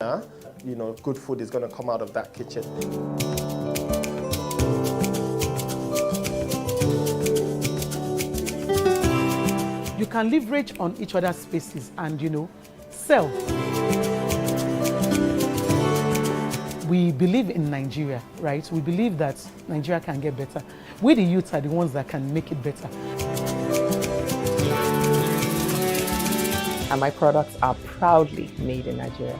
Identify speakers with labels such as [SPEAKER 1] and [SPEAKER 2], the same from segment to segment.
[SPEAKER 1] You know, good food is going to come out of that kitchen.
[SPEAKER 2] You can leverage on each other's spaces and, you know, sell. We believe in Nigeria, right? We believe that Nigeria can get better. We, the youth, are the ones that can make it better.
[SPEAKER 3] And my products are proudly made in Nigeria.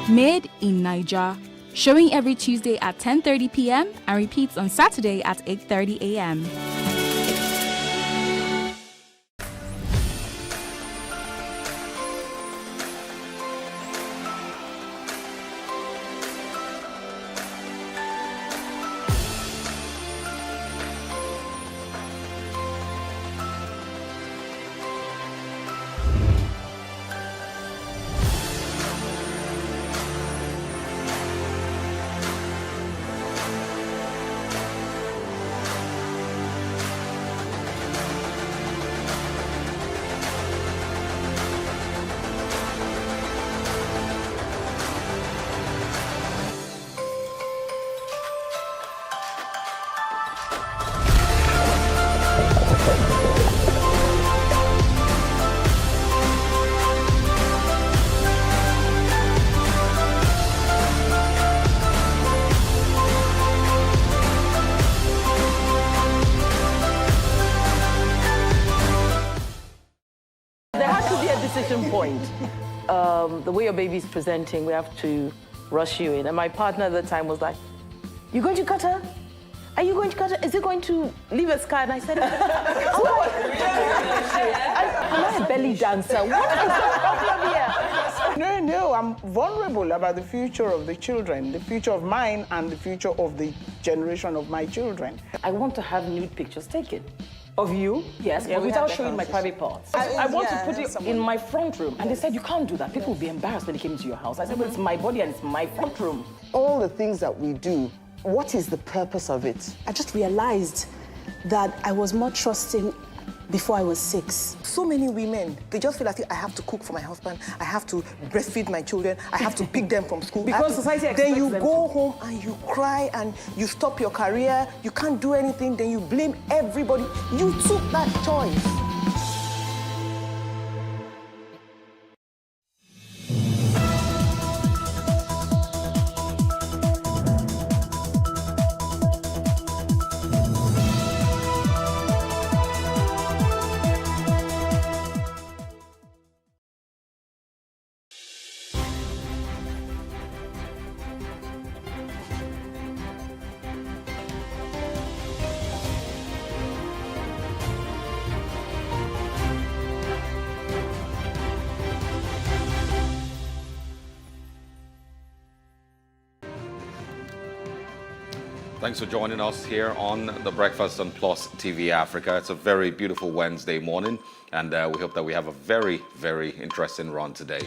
[SPEAKER 4] Made in Nigeria, showing every Tuesday at 10:30 p.m. and repeats on Saturday at 8:30 a.m.
[SPEAKER 5] Decision point. The way your baby's presenting, we have to rush you in. And my partner at the time was like, "You're going to cut her? Are you going to cut her? Is it going to leave a scar?" And I said, "Am I a belly dancer? What is the problem here?"
[SPEAKER 6] No, I'm vulnerable about the future of the children, the future of mine and the future of the generation of my children.
[SPEAKER 5] I want to have nude pictures taken. Of you? Yes,
[SPEAKER 6] Yeah,
[SPEAKER 5] but
[SPEAKER 6] we
[SPEAKER 5] without
[SPEAKER 6] have
[SPEAKER 5] showing my private parts. I want to put it in my front room. And they said, "You can't do that. People will be embarrassed when they came into your house." I said, "Well, it's my body and it's my front room."
[SPEAKER 7] All the things that we do, what is the purpose of it?
[SPEAKER 8] I just realized that I was more trusting before I was 6.
[SPEAKER 7] So many women, they just feel like I have to cook for my husband, I have to breastfeed my children, I have to pick them from school.
[SPEAKER 5] Because society expects
[SPEAKER 7] Then you
[SPEAKER 5] them
[SPEAKER 7] go
[SPEAKER 5] to.
[SPEAKER 7] home and you cry and you stop your career, you can't do anything, then you blame everybody. You took that choice.
[SPEAKER 9] Thanks for joining us here on The Breakfast on Plus TV Africa. It's a very beautiful Wednesday morning, and we hope that we have a very, very interesting run today.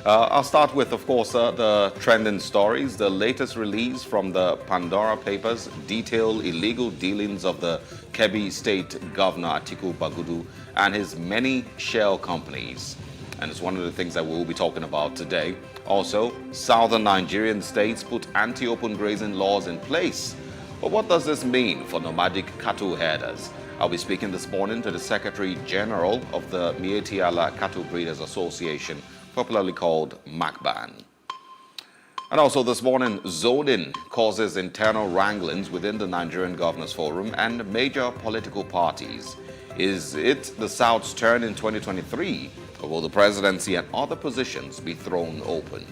[SPEAKER 9] I'll start with, of course, the trending stories. The latest release from the Pandora Papers detail illegal dealings of the Kebbi State Governor Atiku Bagudu and his many shell companies. And it's one of the things that we will be talking about today. Also, southern Nigerian states put anti-open grazing laws in place. But what does this mean for nomadic cattle herders? I'll be speaking this morning to the Secretary General of the Mieti Allah Cattle Breeders Association, popularly called MACBAN. And also this morning, zoning causes internal wranglings within the Nigerian Governors Forum and major political parties. Is it the South's turn in 2023, or will the presidency and other positions be thrown open?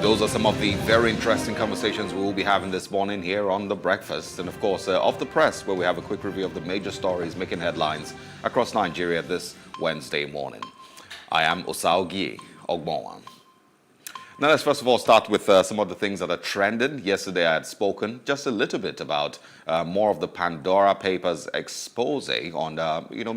[SPEAKER 9] Those are some of the very interesting conversations we will be having this morning here on The Breakfast. And of course, off the press, where we have a quick review of the major stories making headlines across Nigeria this Wednesday morning. I am Osaugie Ogbonwan. Now let's first of all start with some of the things that are trending. Yesterday I had spoken just a little bit about more of the Pandora Papers expose on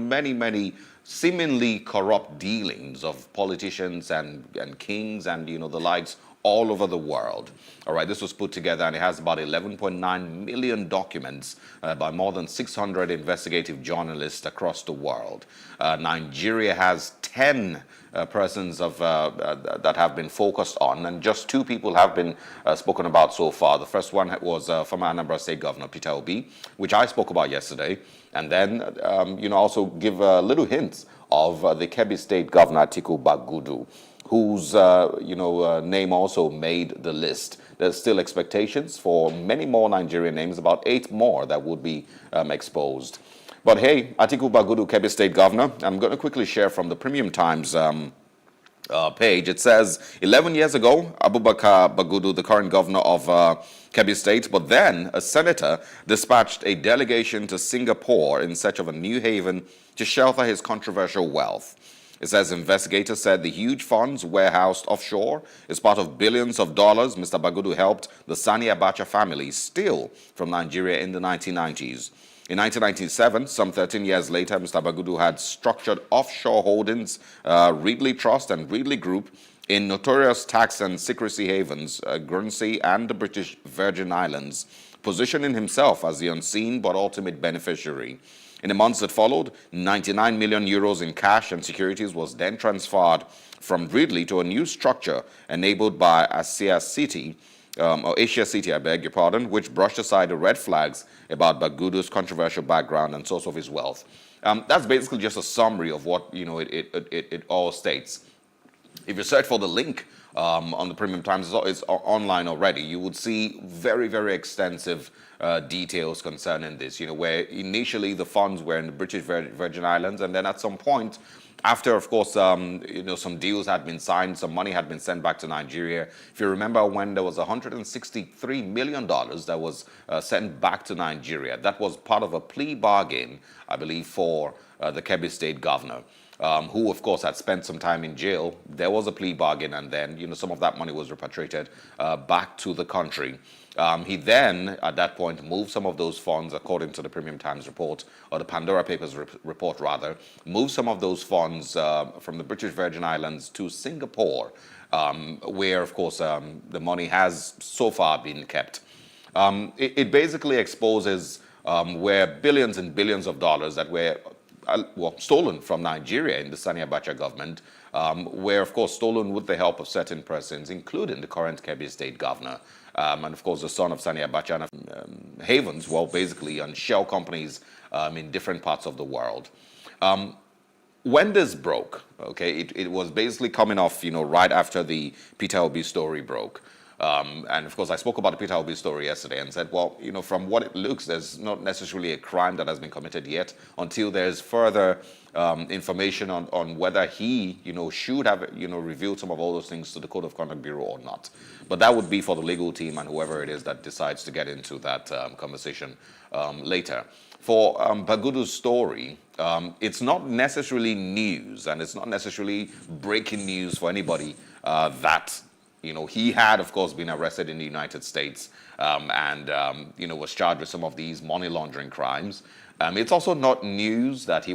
[SPEAKER 9] many seemingly corrupt dealings of politicians and kings and the likes all over the world. All right, this was put together and it has about 11.9 million documents by more than 600 investigative journalists across the world. Nigeria has 10 persons that have been focused on, and just 2 people have been spoken about so far. The first one was former Anambra State Governor Peter Obi, which I spoke about yesterday, and then also give little hints of the Kebbi State Governor Atiku Bagudu, whose name also made the list. There's still expectations for many more Nigerian names, about 8 more that would be exposed. But hey, Atiku Bagudu, Kebbi State Governor, I'm going to quickly share from the Premium Times page. It says, 11 years ago, Abubakar Bagudu, the current governor of Kebbi State, but then a senator dispatched a delegation to Singapore in search of a new haven to shelter his controversial wealth. It says investigators said the huge funds warehoused offshore is part of billions of dollars Mr. Bagudu helped the Sani Abacha family steal from Nigeria in the 1990s. In 1997, some 13 years later, Mr. Bagudu had structured offshore holdings, Reedley Trust and Reedley Group, in notorious tax and secrecy havens, Guernsey and the British Virgin Islands, positioning himself as the unseen but ultimate beneficiary. In the months that followed, 99 million euros in cash and securities was then transferred from Reedley to a new structure enabled by Asia City, I beg your pardon, which brushed aside the red flags about Bagudu's controversial background and source of his wealth. That's basically just a summary of what it all states. If you search for the link on the Premium Times, it's online already. You would see very, very extensive details concerning this, where initially the funds were in the British Virgin Islands, and then at some point, after, of course, some deals had been signed, some money had been sent back to Nigeria. If you remember when there was $163 million that was sent back to Nigeria, that was part of a plea bargain, I believe, for the Kebbi State Governor. Who, of course, had spent some time in jail. There was a plea bargain, and then, some of that money was repatriated back to the country. He then, at that point, moved some of those funds, according to the Premium Times report, or the Pandora Papers report, rather, moved some of those funds from the British Virgin Islands to Singapore, where, of course, the money has so far been kept. It basically exposes where billions and billions of dollars that were stolen from Nigeria in the Sani Abacha government, were, of course, stolen with the help of certain persons, including the current Kebbi State Governor, and, of course, the son of Sani Abacha, and havens, basically on shell companies in different parts of the world. When this broke, okay, it was basically coming off, right after the Peter Obi story broke. And of course, I spoke about the Peter Obi story yesterday and said, well, from what it looks, there's not necessarily a crime that has been committed yet until there's further information on whether he, should have, revealed some of all those things to the Code of Conduct Bureau or not. But that would be for the legal team and whoever it is that decides to get into that conversation later. For Bagudu's story, it's not necessarily news, and it's not necessarily breaking news for anybody that he had, of course, been arrested in the United States and was charged with some of these money laundering crimes. It's also not news that he